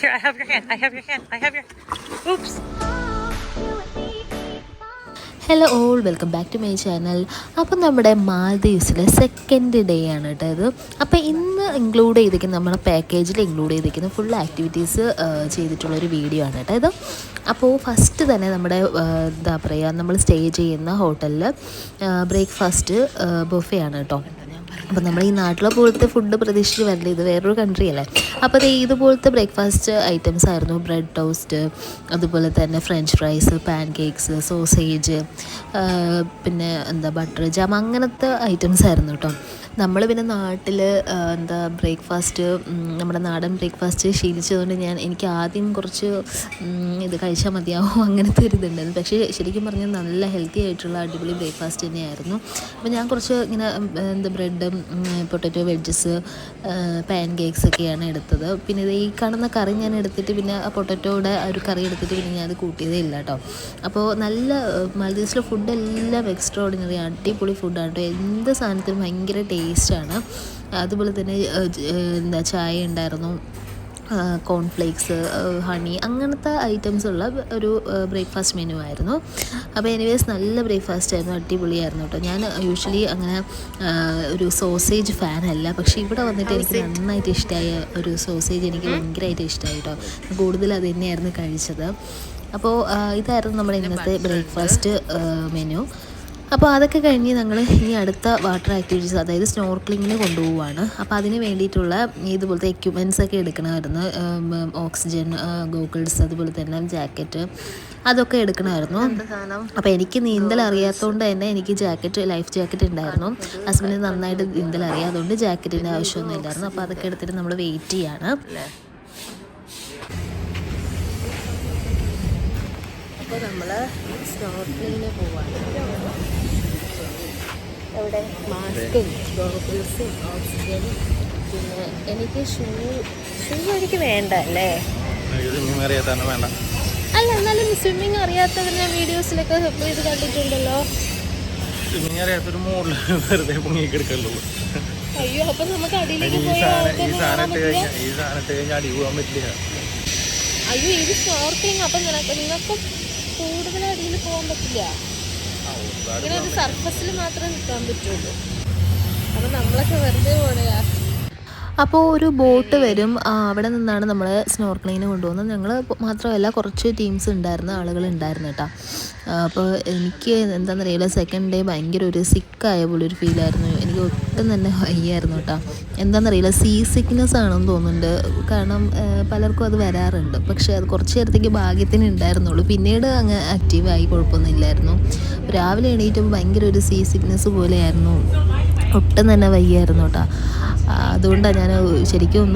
Here, I have your hand. I have your hand. I have your. Oops. Hello all welcome back to my channel. അപ്പം നമ്മുടെ മാൽദീവ്സിലെ second day ആണ് കേട്ടോ ഇത്. അപ്പോൾ ഇന്ന് include ചെയ്തിരിക്കുന്ന നമ്മുടെ പാക്കേജിൽ ഇൻക്ലൂഡ് ചെയ്തിരിക്കുന്ന ഫുൾ ആക്ടിവിറ്റീസ് ചെയ്തിട്ടുള്ളൊരു വീഡിയോ ആണ് കേട്ടോ ഇത്. അപ്പോൾ ഫസ്റ്റ് തന്നെ നമ്മുടെ എന്താ പറയുക, നമ്മൾ സ്റ്റേ ചെയ്യുന്ന ഹോട്ടലിൽ ബ്രേക്ക്ഫാസ്റ്റ് ബുഫേ ആണ് കേട്ടോ. അപ്പോൾ നമ്മൾ ഈ നാട്ടിലെ പോലത്തെ ഫുഡ് പ്രതീക്ഷിച്ച് വരില്ല, ഇത് വേറൊരു കൺട്രി അല്ലേ. അപ്പോൾ ഇതുപോലത്തെ ബ്രേക്ക്ഫാസ്റ്റ് ഐറ്റംസ് ആയിരുന്നു. ബ്രെഡ് ടോസ്റ്റ്, അതുപോലെ തന്നെ French fries, pan cakes, sausage, പിന്നെ ബട്ടർ ജാം, അങ്ങനത്തെ ഐറ്റംസ് ആയിരുന്നു കേട്ടോ. നമ്മൾ പിന്നെ നാട്ടിൽ ബ്രേക്ക്ഫാസ്റ്റ്, നമ്മുടെ നാടൻ ബ്രേക്ക്ഫാസ്റ്റ് ശീലിച്ചതുകൊണ്ട് എനിക്ക് ആദ്യം കുറച്ച് ഇത് കഴിച്ചാൽ മതിയാവും അങ്ങനത്തെ ഒരു ഇതുണ്ടായിരുന്നു. പക്ഷേ ശരിക്കും പറഞ്ഞാൽ നല്ല ഹെൽത്തി ആയിട്ടുള്ള അടിപൊളി ബ്രേക്ക്ഫാസ്റ്റ് തന്നെയായിരുന്നു. അപ്പോൾ ഞാൻ കുറച്ച് ഇങ്ങനെ ബ്രെഡും പൊട്ടറ്റോ വെഡ്ജസ്, പാൻ കേക്ക്സ് ഒക്കെയാണ് എടുത്തത്. പിന്നെ ഈ കാണുന്ന കറി ഞാൻ എടുത്തിട്ട് പിന്നെ ആ പൊട്ടറ്റോയുടെ ഒരു കറി എടുത്തിട്ട് പിന്നെ ഞാൻ അത് കൂട്ടിയതേ ഇല്ല കേട്ടോ. അപ്പോൾ നല്ല മാൽദീവ്സിലെ ഫുഡെല്ലാം എക്സ്ട്രാ ഓർഡിനറി അടിപൊളി ഫുഡാണ് കേട്ടോ. എന്ത് സാധനത്തിനും ഭയങ്കര ടേസ്റ്റാണ്. അതുപോലെ തന്നെ ചായ ഉണ്ടായിരുന്നു, കോൺഫ്ലേക്സ്, ഹണി, അങ്ങനത്തെ ഐറ്റംസ് ഉള്ള ഒരു ബ്രേക്ക്ഫാസ്റ്റ് മെനു ആയിരുന്നു. അപ്പോൾ എനിവേസ് നല്ല ബ്രേക്ക്ഫാസ്റ്റ് ആയിരുന്നു, അടിപൊളിയായിരുന്നു കേട്ടോ. ഞാൻ യൂഷ്വലി അങ്ങനെ ഒരു സോസേജ് ഫാനല്ല, പക്ഷേ ഇവിടെ വന്നിട്ട് എനിക്ക് നന്നായിട്ട് ഇഷ്ടമായ ഒരു സോസേജ് എനിക്ക് ഭയങ്കരമായിട്ട് ഇഷ്ടമായി കേട്ടോ. കൂടുതൽ അത് തന്നെയായിരുന്നു കഴിച്ചത്. അപ്പോൾ ഇതായിരുന്നു നമ്മുടെ ഇന്നത്തെ ബ്രേക്ക്ഫാസ്റ്റ് മെനു. അപ്പോൾ അതൊക്കെ കഴിഞ്ഞ് ഞങ്ങൾ ഇനി അടുത്ത വാട്ടർ ആക്ടിവിറ്റീസ്, അതായത് സ്നോർക്ലിങ്ങിന് കൊണ്ടുപോവുകയാണ്. അപ്പോൾ അതിന് വേണ്ടിയിട്ടുള്ള ഇതുപോലത്തെ എക്യുപ്മെൻറ്റ്സ് ഒക്കെ എടുക്കണമായിരുന്നു. ഓക്സിജൻ, ഗോഗിൾസ്, അതുപോലെ തന്നെ ജാക്കറ്റ്, അതൊക്കെ എടുക്കണമായിരുന്നു. അപ്പോൾ എനിക്ക് നീന്തൽ അറിയാത്തതുകൊണ്ട് തന്നെ എനിക്ക് ലൈഫ് ജാക്കറ്റ് ഉണ്ടായിരുന്നു. ഹസ്ബൻഡിന് നന്നായിട്ട് നീന്തൽ അറിയാം, അതുകൊണ്ട് ജാക്കറ്റിൻ്റെ ആവശ്യമൊന്നും ഇല്ലായിരുന്നു. അപ്പോൾ അതൊക്കെ എടുത്തിട്ട് നമ്മൾ വെയിറ്റ് ചെയ്യാണ്. അപ്പോൾ നമ്മൾ സ്നോർക്ലിങ്ങിന് പോവാണ്. അവിടെ മാസ്കും ഗോഗിൾസും ഓക്സിജനും, പിന്നെ എനിക്ക് ഷൂ എനിക്ക് വേണ്ട അല്ലേ? വേണ്ട. അല്ല, എന്നാലും സ്വിമ്മിങ് അറിയാത്തവർ ഞാൻ വീഡിയോസിലൊക്കെ ഇത് കണ്ടിട്ടുണ്ടല്ലോ. സ്വിമ്മിങ് അറിയാത്തൊരു മോളിൽ വെറുതെ പൊങ്ങിക്കെടുക്കല്ലോ. അയ്യോ, അപ്പൊ നമുക്ക് അടിയിലേക്ക് ഈ സാധനത്തെ കഴിഞ്ഞാൽ അടി പോകാൻ പറ്റില്ല. അയ്യോ, ഇത് സ്നോർക്ലിങ്. അപ്പം നിങ്ങൾക്ക് കൂടുതൽ അടിയിൽ പോകാൻ പറ്റില്ല. ഇങ്ങനെ ഒരു സർഫസിൽ മാത്രമേ നിൽക്കാൻ പറ്റുള്ളൂ. അപ്പം നമ്മളൊക്കെ വെറുതെ പോണയാ. അപ്പോൾ ഒരു ബോട്ട് വരും, അവിടെ നിന്നാണ് നമ്മൾ സ്നോർക്ലിങ്ങിന് കൊണ്ടുപോകുന്നത്. ഞങ്ങൾ മാത്രമല്ല, കുറച്ച് ടീംസ് ഉണ്ടായിരുന്ന ആളുകളുണ്ടായിരുന്നു കേട്ടോ. അപ്പോൾ എനിക്ക് എന്താണെന്നറിയില്ല, സെക്കൻഡ് ഡേ ഭയങ്കര ഒരു സിക്കായ പോലെ ഒരു ഫീലായിരുന്നു. എനിക്ക് ഒട്ടും തന്നെ വയ്യായിരുന്നു കേട്ടോ. എന്താണെന്നറിയില്ല, സീ സിക്നെസ് ആണെന്ന് തോന്നുന്നുണ്ട്. കാരണം പലർക്കും അത് വരാറുണ്ട്. പക്ഷേ അത് കുറച്ച് നേരത്തേക്ക് ഭാഗ്യത്തിന് ഉണ്ടായിരുന്നുള്ളൂ. പിന്നീട് അങ്ങ് ആക്റ്റീവായി, കുഴപ്പമൊന്നുമില്ലായിരുന്നു. രാവിലെ എണീറ്റപ്പോൾ ഭയങ്കര ഒരു സീ സിക്നെസ് പോലെയായിരുന്നു, ഒട്ടും തന്നെ വയ്യായിരുന്നു കേട്ടോ. അതുകൊണ്ടാണ് ഞാൻ ശരിക്കും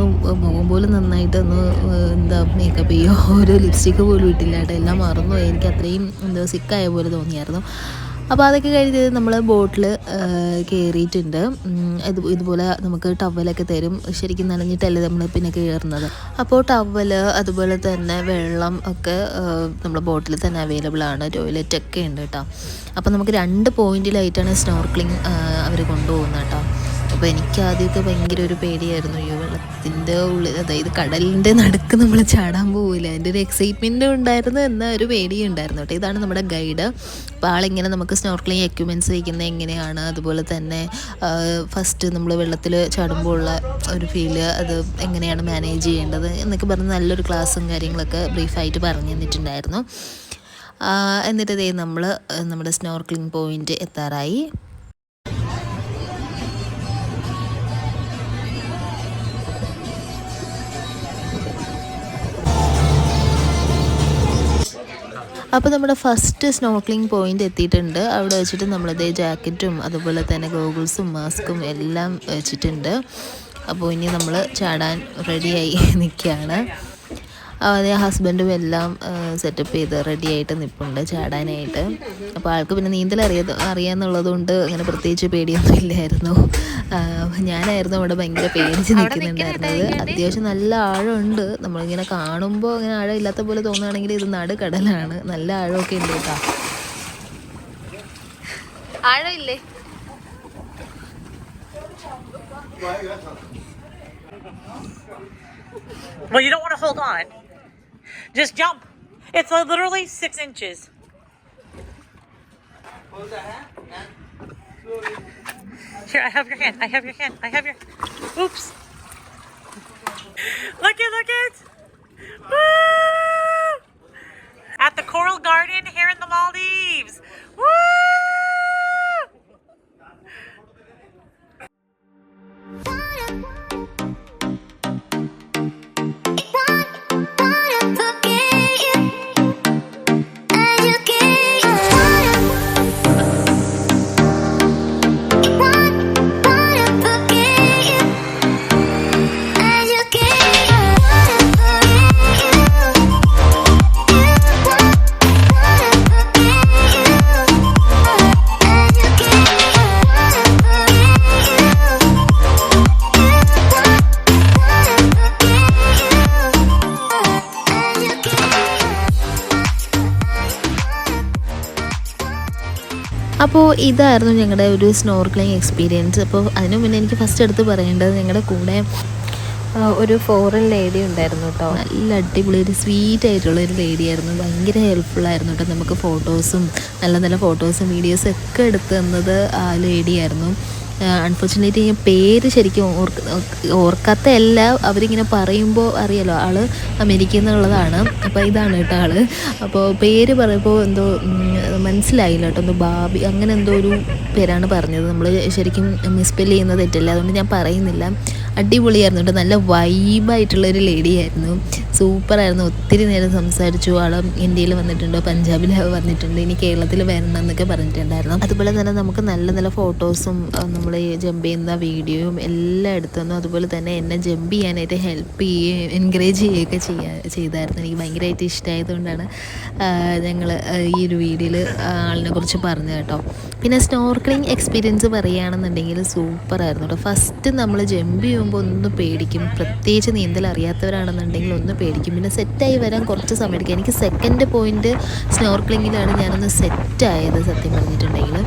മുഖം പോലും നന്നായിട്ടൊന്ന് മേക്കപ്പ് ചെയ്യോ, ഒരു ലിപ്സ്റ്റിക്ക് പോലും ഇട്ടില്ല കേട്ടോ. എല്ലാം മറന്നു, എനിക്ക് അത്രയും സിക്കായ പോലെ തോന്നിയായിരുന്നു. അപ്പോൾ അതൊക്കെ കഴിഞ്ഞ് നമ്മൾ ബോട്ടിൽ കയറിയിട്ടുണ്ട്. ഇതുപോലെ നമുക്ക് ടവലൊക്കെ തരും. ശരിക്കും നനഞ്ഞിട്ടല്ലേ നമ്മൾ പിന്നെ കയറുന്നത്. അപ്പോൾ ടവല്, അതുപോലെ തന്നെ വെള്ളം ഒക്കെ നമ്മുടെ ബോട്ടിൽ തന്നെ അവൈലബിൾ ആണ്. ടോയ്ലറ്റൊക്കെ ഉണ്ട് കേട്ടോ. അപ്പോൾ നമുക്ക് 2 പോയിന്റിലായിട്ടാണ് സ്നോർക്ലിങ് അവർ കൊണ്ടുപോകുന്നത് കേട്ടോ. അപ്പോൾ എനിക്ക് ആദ്യമൊക്കെ ഭയങ്കര ഒരു പേടിയായിരുന്നു. ഈ വെള്ളത്തിൻ്റെ ഉള്ളിൽ, അതായത് കടലിൻ്റെ നടുക്ക് നമ്മൾ ചാടാൻ പോകില്ല, അതിൻ്റെ ഒരു എക്സൈറ്റ്മെൻറ്റും ഉണ്ടായിരുന്നു, എന്നാൽ ഒരു പേടിയും ഉണ്ടായിരുന്നു കേട്ടോ. ഇതാണ് നമ്മുടെ ഗൈഡ്. അപ്പോൾ ആളിങ്ങനെ നമുക്ക് സ്നോർക്ലിങ് എക്യുപ്മെൻറ്റ്സ് വയ്ക്കുന്നത് എങ്ങനെയാണ്, അതുപോലെ തന്നെ ഫസ്റ്റ് നമ്മൾ വെള്ളത്തിൽ ചാടുമ്പോൾ ഉള്ള ഒരു ഫീല്, അത് എങ്ങനെയാണ് മാനേജ് ചെയ്യേണ്ടത് എന്നൊക്കെ പറഞ്ഞ് നല്ലൊരു ക്ലാസ്സും കാര്യങ്ങളൊക്കെ ബ്രീഫായിട്ട് പറഞ്ഞു തന്നിട്ടുണ്ടായിരുന്നു. എന്നിട്ട് നമ്മൾ നമ്മുടെ സ്നോർക്ലിങ് പോയിൻ്റ് എത്താറായി. അപ്പോൾ നമ്മുടെ ഫസ്റ്റ് സ്നോർക്ലിംഗ് പോയിൻ്റ് എത്തിയിട്ടുണ്ട്. അവിടെ വെച്ചിട്ട് നമ്മളതേ ജാക്കറ്റും അതുപോലെ തന്നെ ഗോഗിൾസും മാസ്കും എല്ലാം വെച്ചിട്ടുണ്ട്. അപ്പോൾ ഇനി നമ്മൾ ചാടാൻ റെഡിയായി നിൽക്കുകയാണ്. അതേ ഹസ്ബൻഡും എല്ലാം സെറ്റപ്പ് ചെയ്ത് റെഡിയായിട്ട് നിൽപ്പുണ്ട് ചാടാനായിട്ട്. അപ്പോൾ ആൾക്ക് പിന്നെ നീന്തൽ അറിയാമെന്നുള്ളത് കൊണ്ട് അങ്ങനെ പ്രത്യേകിച്ച് പേടിയൊന്നും ഇല്ലായിരുന്നു. ഞാനായിരുന്നു അവിടെ ഭയങ്കര പേടിച്ച് നിൽക്കുന്നുണ്ടായിരുന്നത്. അത്യാവശ്യം നല്ല ആഴമുണ്ട്. നമ്മളിങ്ങനെ കാണുമ്പോൾ അങ്ങനെ ആഴം ഇല്ലാത്ത പോലെ തോന്നുകയാണെങ്കിൽ ഇത് നടുക്കടലാണ്. നല്ല ആഴമൊക്കെ ഉണ്ട് കേട്ടോ. ആഴമില്ലേ? Well, you don't want to hold on. Just jump. It's literally 6 inches. Here, I have your hand. I have your hand. I have your... Oops. Look it. Woo! At the Coral Garden here in the Maldives. Woo! അപ്പോൾ ഇതായിരുന്നു ഞങ്ങളുടെ ഒരു snorkelling experience. അപ്പോൾ അതിനു മുന്നേ എനിക്ക് first എടുത്ത് പറയേണ്ടത് ഞങ്ങളുടെ കൂടെ ഒരു ഫോറിൻ ലേഡി ഉണ്ടായിരുന്നു കേട്ടോ. നല്ല അടിപൊളി ഒരു സ്വീറ്റ് ആയിട്ടുള്ളൊരു ലേഡി ആയിരുന്നു. ഭയങ്കര ഹെൽപ്ഫുള്ളായിരുന്നു കേട്ടോ. നമുക്ക് ഫോട്ടോസും നല്ല ഫോട്ടോസും വീഡിയോസും ഒക്കെ എടുത്ത് തന്നത് ആ ലേഡി ആയിരുന്നു. അൺഫോർച്ചുനേറ്റ്ലി ഞാൻ പേര് ശരിക്കും ഓർക്കാത്ത എല്ലാം അവരിങ്ങനെ പറയുമ്പോൾ അറിയാലോ ആള് അമേരിക്കയിൽ നിന്നുള്ളതാണ്. അപ്പോൾ ഇതാണ് കേട്ടോ ആള്. അപ്പോൾ പേര് പറയുമ്പോൾ എന്തോ മനസ്സിലായില്ല കേട്ടോ. എന്തോ ബാബി അങ്ങനെ എന്തോ ഒരു പേരാണ് പറഞ്ഞത്. നമ്മൾ ശരിക്കും മിസ്പെൽ ചെയ്യുന്നത് തെറ്റല്ല, അതുകൊണ്ട് ഞാൻ പറയുന്നില്ല. അടിപൊളിയായിരുന്നു കേട്ടോ. നല്ല വൈബായിട്ടുള്ളൊരു ലേഡിയായിരുന്നു. സൂപ്പറായിരുന്നു. ഒത്തിരി നേരം സംസാരിച്ചു. ആൾ ഇന്ത്യയിൽ വന്നിട്ടുണ്ട്, പഞ്ചാബിൽ വന്നിട്ടുണ്ട്, ഇനി കേരളത്തിൽ വരണം എന്നൊക്കെ പറഞ്ഞിട്ടുണ്ടായിരുന്നു. അതുപോലെ തന്നെ നമുക്ക് നല്ല ഫോട്ടോസും നമ്മൾ ജമ്പ് ചെയ്യുന്ന വീഡിയോയും എല്ലാം എടുത്തു തന്നു. അതുപോലെ തന്നെ എന്നെ ജമ്പ് ചെയ്യാനായിട്ട് ഹെൽപ്പ് ചെയ്യുകയും എൻകറേജ് ചെയ്യുകയൊക്കെ ചെയ്തായിരുന്നു. എനിക്ക് ഭയങ്കരമായിട്ട് ഇഷ്ടമായതുകൊണ്ടാണ് ഞങ്ങൾ ഈ ഒരു വീഡിയോയിൽ ആളിനെ കുറിച്ച് പറഞ്ഞു കേട്ടോ. പിന്നെ സ്നോർക്ലിംഗ് എക്സ്പീരിയൻസ് പറയുകയാണെന്നുണ്ടെങ്കിൽ സൂപ്പറായിരുന്നു കേട്ടോ. ഫസ്റ്റ് നമ്മൾ ജമ്പ് ചെയ്യുമ്പോൾ ഒന്ന് പേടിക്കും, പ്രത്യേകിച്ച് നീന്തൽ അറിയാത്തവരാണെന്നുണ്ടെങ്കിൽ ഒന്ന് പേടിക്കും. പിന്നെ സെറ്റായി വരാൻ കുറച്ച് സമയം എടുക്കും. എനിക്ക് സെക്കൻഡ് പോയിന്റ് സ്നോർക്ലിങ്ങിലാണ് ഞാനൊന്ന് സെറ്റായത് സത്യം പറഞ്ഞിട്ടുണ്ടെങ്കിൽ.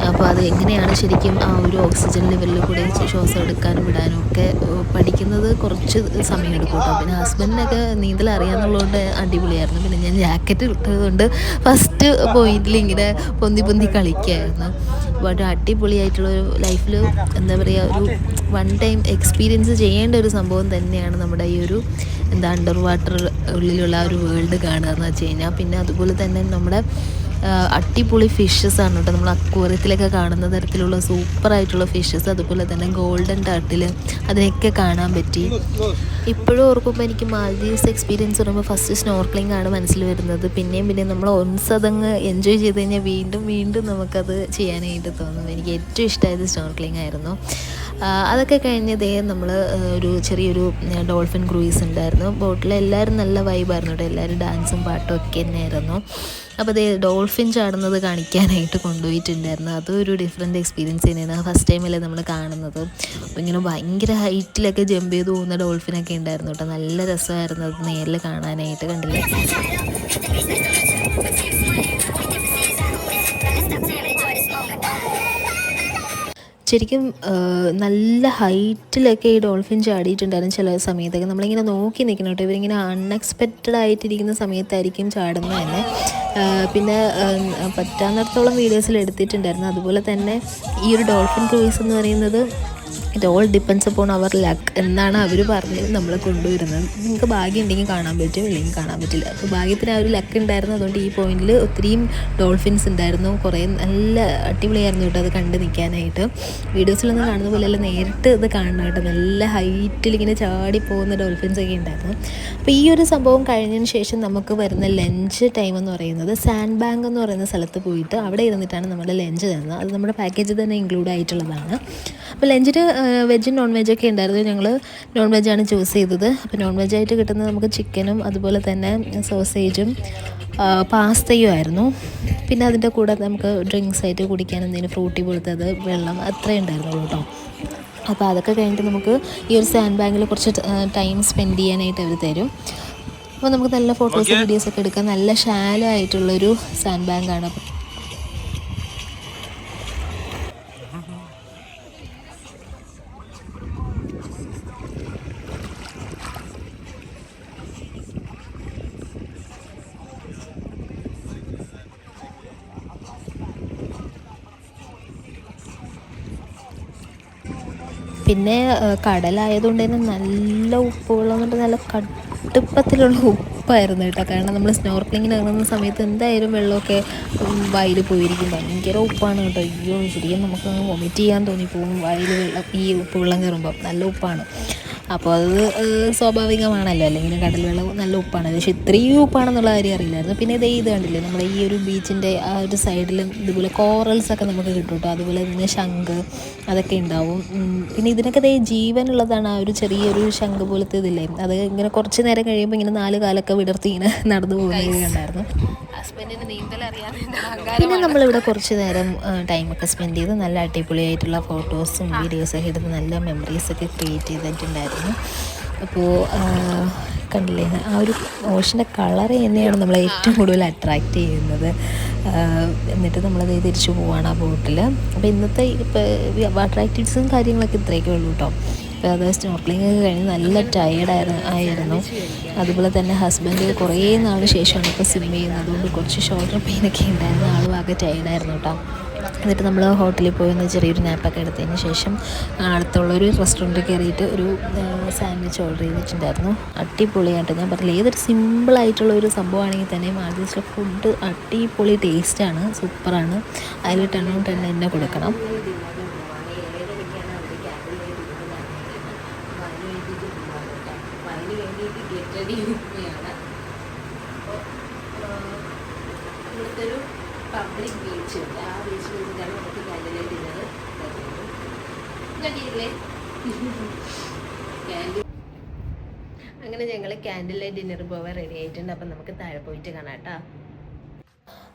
അപ്പോൾ അത് എങ്ങനെയാണ് ശരിക്കും ആ ഒരു ഓക്സിജൻ ലെവലിൽ കൂടെ ശ്വാസം എടുക്കാനും വിടാനും ഒക്കെ പഠിക്കുന്നത് കുറച്ച് സമയം എടുക്കും കേട്ടോ. പിന്നെ ഹസ്ബൻഡിനൊക്കെ നീന്തൽ അറിയാമെന്നുള്ളതുകൊണ്ട് അടിപൊളിയായിരുന്നു. പിന്നെ ഞാൻ ജാക്കറ്റ് ഇട്ടതുകൊണ്ട് ഫസ്റ്റ് പോയിന്റിൽ ഇങ്ങനെ പൊന്തി കളിക്കുകയായിരുന്നു. അപ്പോൾ അടിപൊളിയായിട്ടുള്ളൊരു ലൈഫിൽ എന്താ പറയുക, ഒരു വൺ ടൈം എക്സ്പീരിയൻസ് ചെയ്യേണ്ട ഒരു സംഭവം തന്നെയാണ് നമ്മുടെ ഈ ഒരു അണ്ടർ വാട്ടർ ഉള്ളിലുള്ള ഒരു വേൾഡ് കാണുക എന്ന് വെച്ച് കഴിഞ്ഞാൽ. പിന്നെ അതുപോലെ തന്നെ നമ്മുടെ അടിപൊളി ഫിഷസ് ആണ് കേട്ടോ. നമ്മൾ അക്വേറിയത്തിലൊക്കെ കാണുന്ന തരത്തിലുള്ള സൂപ്പറായിട്ടുള്ള ഫിഷസ്, അതുപോലെ തന്നെ ഗോൾഡൻ ടർട്ടിൽ, അതിനൊക്കെ കാണാൻ പറ്റി. ഇപ്പോഴും ഓർക്കുമ്പോൾ എനിക്ക് മാൽദീവ്സ് എക്സ്പീരിയൻസ് പറയുമ്പോൾ ഫസ്റ്റ് സ്നോർക്ലിംഗ് ആണ് മനസ്സിൽ വരുന്നത്. പിന്നെയും നമ്മൾ ഒൻസ് അതങ്ങ് എൻജോയ് ചെയ്ത് കഴിഞ്ഞാൽ വീണ്ടും നമുക്കത് ചെയ്യാനായിട്ട് തോന്നും. എനിക്ക് ഏറ്റവും ഇഷ്ടമായത് സ്നോർക്ലിംഗ് ആയിരുന്നു. അതൊക്കെ കഴിഞ്ഞതേ നമ്മൾ ഒരു ചെറിയൊരു ഡോൾഫിൻ ക്രൂയിസ് ഉണ്ടായിരുന്നു. ബോട്ടിൽ എല്ലാവരും നല്ല വൈബായിരുന്നു കേട്ടോ. എല്ലാവരും ഡാൻസും പാട്ടും ഒക്കെ തന്നെയായിരുന്നു. അപ്പോൾ അതേ ഡോൾഫിൻ ചാടുന്നത് കാണിക്കാനായിട്ട് കൊണ്ടുപോയിട്ടുണ്ടായിരുന്നു. അതൊരു ഡിഫറെൻറ്റ് എക്സ്പീരിയൻസ് തന്നെയാണ്. ഫസ്റ്റ് ടൈമല്ലേ നമ്മൾ കാണുന്നത്. അപ്പോൾ ഇങ്ങനെ ഭയങ്കര ഹൈറ്റിലൊക്കെ ജമ്പ് ചെയ്ത് പോകുന്ന ഡോൾഫിനൊക്കെ ഉണ്ടായിരുന്നു കേട്ടോ. നല്ല രസമായിരുന്നു അത് നേരിൽ കാണാനായിട്ട്. കണ്ടില്ലേ? ശരിക്കും നല്ല ഹൈറ്റിലൊക്കെ ഈ ഡോൾഫിൻ ചാടിയിട്ടുണ്ടായിരുന്നു. ചില സമയത്തൊക്കെ നമ്മളിങ്ങനെ നോക്കി നിൽക്കണം കേട്ടോ. ഇവരിങ്ങനെ അൺഎക്സ്പെക്റ്റഡ് ആയിട്ടിരിക്കുന്ന സമയത്തായിരിക്കും ചാടുന്നത് തന്നെ. പിന്നെ പറ്റാവുന്നിടത്തോളം വീഡിയോസിൽ എടുത്തിട്ടുണ്ടായിരുന്നു. അതുപോലെ തന്നെ ഈ ഒരു ഡോൾഫിൻ ക്രൂയിസ് എന്ന് പറയുന്നത് it all depends upon our luck എന്നാണ് അവർ പറഞ്ഞത് നമ്മളെ കൊണ്ടുവരുന്നത്. നിങ്ങൾക്ക് ഭാഗ്യം ഉണ്ടെങ്കിൽ കാണാൻ പറ്റും, ഇല്ലെങ്കിൽ കാണാൻ പറ്റില്ല. അപ്പോൾ ഭാഗ്യത്തിന് ആ ഒരു ലക്ക് ഉണ്ടായിരുന്നു. അതുകൊണ്ട് ഈ പോയിന്റിൽ ഒത്തിരിയും ഡോൾഫിൻസ് ഉണ്ടായിരുന്നു. കുറേ നല്ല അടിപൊളിയായിരുന്നു കേട്ടോ അത് കണ്ട് നിൽക്കാനായിട്ട്. വീഡിയോസിലൊന്നും കാണുന്ന പോലെയല്ല, നേരിട്ട് ഇത് കാണണം കേട്ടോ. നല്ല ഹൈറ്റിൽ ഇങ്ങനെ ചാടി പോകുന്ന ഡോൾഫിൻസ് ഒക്കെ ഉണ്ടായിരുന്നു. അപ്പോൾ ഈ ഒരു സംഭവം കഴിഞ്ഞതിന് ശേഷം നമുക്ക് വരുന്ന ലഞ്ച് ടൈം എന്ന് പറയുന്നത് സാൻഡ് ബാങ്ക് എന്ന് പറയുന്ന സ്ഥലത്ത് പോയിട്ട് അവിടെ ഇരുന്നിട്ടാണ് നമ്മുടെ ലഞ്ച് തരുന്നത്. അത് നമ്മുടെ പാക്കേജിൽ തന്നെ ഇൻക്ലൂഡ് ആയിട്ടുള്ളതാണ്. അപ്പോൾ ലഞ്ചിന് വെജും നോൺ വെജൊക്കെ ഉണ്ടായിരുന്നു. ഞങ്ങൾ നോൺ വെജാണ് ചൂസ് ചെയ്തത്. അപ്പോൾ നോൺ വെജായിട്ട് കിട്ടുന്നത് നമുക്ക് ചിക്കനും അതുപോലെ തന്നെ സോസേജും പാസ്തയും ആയിരുന്നു. പിന്നെ അതിൻ്റെ കൂടെ നമുക്ക് ഡ്രിങ്ക്സ് ആയിട്ട് കുടിക്കാൻ എന്തെങ്കിലും ഫ്രൂട്ടി പോലത്തത്, വെള്ളം, അത്രയും ഉണ്ടായിരുന്നുള്ളൂ കേട്ടോ. അപ്പോൾ അതൊക്കെ കഴിഞ്ഞിട്ട് നമുക്ക് ഈ ഒരു സാൻഡ് ബാങ്കിൽ കുറച്ച് ടൈം സ്പെൻഡ് ചെയ്യാനായിട്ട് അവർ തരും. അപ്പോൾ നമുക്ക് നല്ല ഫോട്ടോസ് വീഡിയോസൊക്കെ എടുക്കാം. നല്ല ഷാലോ ആയിട്ടുള്ളൊരു സാൻഡ് ബാങ്കാണ്. പിന്നെ കടലായതുകൊണ്ട് തന്നെ നല്ല ഉപ്പ് വെള്ളം കൊണ്ട് നല്ല കടുപ്പത്തിലുള്ള ഉപ്പായിരുന്നു കേട്ടോ. കാരണം നമ്മൾ സ്നോർക്ലിങ്ങിന് ഇറങ്ങുന്ന സമയത്ത് എന്തായാലും വെള്ളമൊക്കെ വായിൽ പോയിരിക്കും. ഭയങ്കര ഉപ്പാണ് കേട്ടോ. അയ്യോ ശരിക്കും നമുക്ക് വൊമിറ്റ് ചെയ്യാൻ തോന്നിപ്പോവും വായിൽ വെള്ളം ഈ ഉപ്പ് വെള്ളം കയറുമ്പോൾ. നല്ല ഉപ്പാണ്. അപ്പോൾ അത് സ്വാഭാവികമാണല്ലോ, അല്ലെങ്കിൽ കടൽ വെള്ളം നല്ല ഉപ്പാണ്. പക്ഷേ ഇത്രയും ഉപ്പാണെന്നുള്ള കാര്യം അറിയില്ലായിരുന്നു. പിന്നെ ഇത് കണ്ടില്ലേ, നമ്മുടെ ഈ ഒരു ബീച്ചിൻ്റെ ആ ഒരു സൈഡിലും ഇതുപോലെ കോറൽസൊക്കെ നമുക്ക് കിട്ടും കേട്ടോ. അതുപോലെ തന്നെ ശംഖ് അതൊക്കെ ഉണ്ടാവും. പിന്നെ ഇതിനൊക്കെ ജീവനുള്ളതാണ്. ആ ഒരു ചെറിയൊരു ശംഖ് പോലത്തെ ഇതില്ലേ, അത് ഇങ്ങനെ കുറച്ച് നേരം കഴിയുമ്പോൾ ഇങ്ങനെ 4 കാലൊക്കെ വിടർത്തി ഇങ്ങനെ നടന്നു പോകുന്നത് കണ്ടായിരുന്നു. ഹസ്ബൻഡിന് നീന്തൽ അറിയാതെ പിന്നെ നമ്മളിവിടെ കുറച്ച് നേരം ടൈമൊക്കെ സ്പെൻഡ് ചെയ്ത് നല്ല അടിപൊളിയായിട്ടുള്ള ഫോട്ടോസും വീഡിയോസൊക്കെ എടുത്ത് നല്ല മെമ്മറീസൊക്കെ ക്രിയേറ്റ് ചെയ്തിട്ടുണ്ടായിരുന്നു. അപ്പോൾ കണ്ടില്ലേ, ആ ഒരു ഓഷൻ്റെ കളർ തന്നെയാണ് നമ്മളെ ഏറ്റവും കൂടുതൽ അട്രാക്റ്റ് ചെയ്യുന്നത്. എന്നിട്ട് നമ്മളത് തിരിച്ചു പോവാണ് ആ ബോട്ടിൽ. അപ്പോൾ ഇന്നത്തെ ഇപ്പോൾ വാട്ടർ ആക്ടിവിറ്റീസും കാര്യങ്ങളൊക്കെ ഇത്രയൊക്കെ ഉള്ളൂ കേട്ടോ. അപ്പോൾ അത് സ്നോർക്ലിംഗ് കഴിഞ്ഞ് നല്ല ആയിരുന്നു. അതുപോലെ തന്നെ ഹസ്ബൻഡ് കുറേ നാൾ ശേഷമാണ് ഇപ്പോൾ സ്വിം ചെയ്യുന്നത്. അതുകൊണ്ട് കുറച്ച് ഷോൾഡർ പെയിനൊക്കെ ഉണ്ടായിരുന്നു. ആളും ആകെ ടയേർഡായിരുന്നു കേട്ടോ. എന്നിട്ട് നമ്മൾ ഹോട്ടലിൽ പോയി ഒന്ന് ചെറിയൊരു നാപ്പൊക്കെ എടുത്തതിന് ശേഷം അടുത്തുള്ളൊരു റെസ്റ്റോറൻറ്റിൽ കയറിയിട്ട് ഒരു സാൻഡ്വിച്ച് ഓർഡർ ചെയ്തിട്ടുണ്ടായിരുന്നു. അടിപൊളിയായിട്ട്, ഞാൻ പറഞ്ഞില്ല, ഏതൊരു സിമ്പിളായിട്ടുള്ള ഒരു സംഭവമാണെങ്കിൽ തന്നെ മാലദ്വീപ്സിലെ ഫുഡ് അടിപൊളി ടേസ്റ്റാണ്, സൂപ്പറാണ്. അതിൽ 10 out of 10 തന്നെ കൊടുക്കണം. ഇവിടുത്തെ ഒരു പബ്ലിക് ബീച്ച് ഉണ്ട്. ആ ബീച്ചിൽ വെച്ചിട്ടാണ് നമുക്ക് കാൻഡിൽ ഡിന്നർ കണ്ടില്ലേ. അങ്ങനെ ഞങ്ങൾ ക്യാൻഡിൽ ലൈറ്റ് ഡിന്നർ പോകാൻ റെഡി ആയിട്ടുണ്ട്. അപ്പം നമുക്ക് താഴെ പോയിട്ട് കാണാം കേട്ടോ.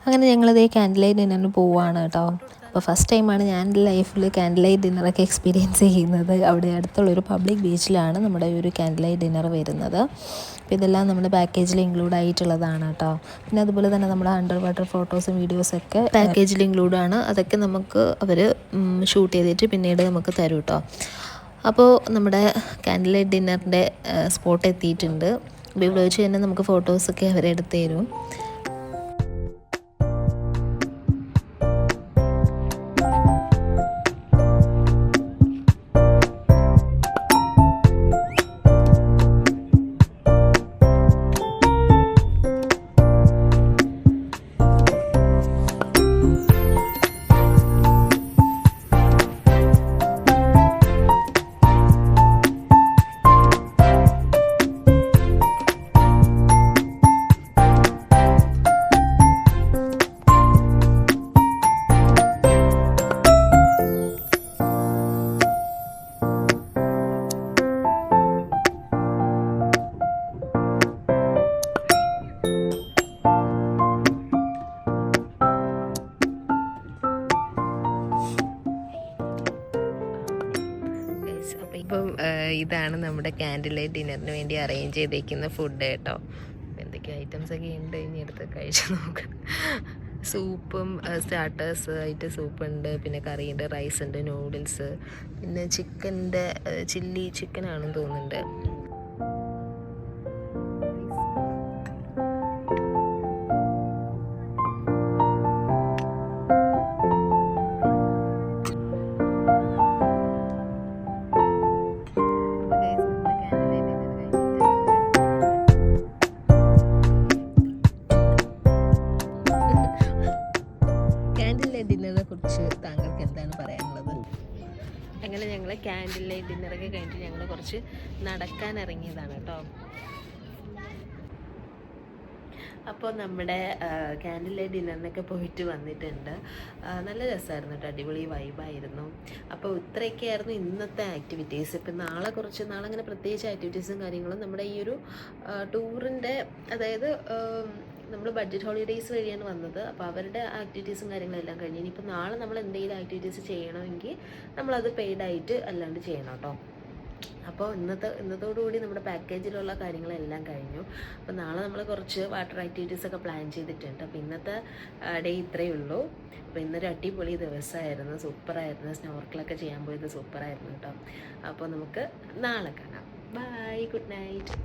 അങ്ങനെ ഞങ്ങളിതേ ക്യാൻഡിൽ ലൈറ്റ് ഡിന്നറിന് പോവുകയാണ് കേട്ടോ. അപ്പോൾ ഫസ്റ്റ് ടൈമാണ് ഞാൻ എൻ്റെ ലൈഫിൽ ക്യാൻഡിൽ ലൈറ്റ് ഡിന്നറൊക്കെ എക്സ്പീരിയൻസ് ചെയ്യുന്നത്. അവിടെ അടുത്തുള്ളൊരു പബ്ലിക് ബീച്ചിലാണ് നമ്മുടെ ഈ ഒരു ക്യാൻഡിൽ ലൈറ്റ് ഡിന്നർ വരുന്നത്. അപ്പോൾ ഇതെല്ലാം നമ്മുടെ പാക്കേജിൽ ഇൻക്ലൂഡ് ആയിട്ടുള്ളതാണ് കേട്ടോ. പിന്നെ അതുപോലെ തന്നെ നമ്മുടെ അണ്ടർ വാട്ടർ ഫോട്ടോസും വീഡിയോസൊക്കെ പാക്കേജിൽ ഇൻക്ലൂഡാണ്. അതൊക്കെ നമുക്ക് അവർ ഷൂട്ട് ചെയ്തിട്ട് പിന്നീട് നമുക്ക് തരും കേട്ടോ. അപ്പോൾ നമ്മുടെ ക്യാൻഡിൽ ലൈറ്റ് ഡിന്നറിൻ്റെ സ്പോട്ട് എത്തിയിട്ടുണ്ട്. അപ്പോൾ ഇവിടെ വെച്ച് തന്നെ നമുക്ക് ഫോട്ടോസൊക്കെ അവരെടുത്ത് തരും. ഇപ്പം ഇതാണ് നമ്മുടെ ക്യാൻഡിൽ ലൈറ്റ് ഡിന്നറിന് വേണ്ടി അറേഞ്ച് ചെയ്തേക്കുന്ന ഫുഡ് കേട്ടോ. എന്തൊക്കെ ഐറ്റംസ് ഒക്കെ ഉണ്ട്, ഇനി എടുത്ത് കഴിച്ച് നോക്കാം. സൂപ്പും സ്റ്റാർട്ടേഴ്സ് ആയിട്ട് സൂപ്പുണ്ട്, പിന്നെ കറിയുണ്ട്, റൈസ് ഉണ്ട്, നൂഡിൽസ്, പിന്നെ ചിക്കൻ്റെ ചില്ലി ചിക്കനാണെന്ന് തോന്നുന്നുണ്ട്. ഡിന്നറിനെ കുറിച്ച് താങ്കൾക്ക് എന്താണ് പറയാനുള്ളത്? അങ്ങനെ ഞങ്ങൾ ക്യാൻഡിൽ ലൈറ്റ് ഡിന്നറൊക്കെ കഴിഞ്ഞിട്ട് ഞങ്ങൾ കുറച്ച് നടക്കാൻ ഇറങ്ങിയതാണ് കേട്ടോ. അപ്പോൾ നമ്മുടെ ക്യാൻഡിൽ ലൈറ്റ് ഡിന്നറിനൊക്കെ പോയിട്ട് വന്നിട്ടുണ്ട്. നല്ല രസമായിരുന്നു കേട്ടോ, അടിപൊളി വൈബായിരുന്നു. അപ്പോൾ ഇത്രയൊക്കെയായിരുന്നു ഇന്നത്തെ ആക്ടിവിറ്റീസ്. ഇപ്പം നാളെ അങ്ങനെ പ്രത്യേകിച്ച് ആക്ടിവിറ്റീസും കാര്യങ്ങളും നമ്മുടെ ഈ ഒരു ടൂറിൻ്റെ, അതായത് നമ്മൾ ബഡ്ജറ്റ് ഹോളിഡേയ്സ് വഴിയാണ് വന്നത്. അപ്പോൾ അവരുടെ ആക്ടിവിറ്റീസും കാര്യങ്ങളെല്ലാം കഴിഞ്ഞ് ഇനിയിപ്പോൾ നാളെ നമ്മൾ എന്തെങ്കിലും ആക്ടിവിറ്റീസ് ചെയ്യണമെങ്കിൽ നമ്മളത് പെയ്ഡായിട്ട് അല്ലാണ്ട് ചെയ്യണം കേട്ടോ. അപ്പോൾ ഇന്നത്തോടുകൂടി നമ്മുടെ പാക്കേജിലുള്ള കാര്യങ്ങളെല്ലാം കഴിഞ്ഞു. അപ്പോൾ നാളെ നമ്മൾ കുറച്ച് വാട്ടർ ആക്ടിവിറ്റീസൊക്കെ പ്ലാൻ ചെയ്തിട്ടുണ്ട്. അപ്പോൾ ഇന്നത്തെ ഡേ ഇത്രയേ ഉള്ളൂ. അപ്പോൾ ഇന്നൊരു അടിപൊളി ദിവസമായിരുന്നു, സൂപ്പറായിരുന്നു. സ്നോർക്കിളൊക്കെ ചെയ്യാൻ പോയത് സൂപ്പറായിരുന്നു കേട്ടോ. അപ്പോൾ നമുക്ക് നാളെ കാണാം. Bye, good night.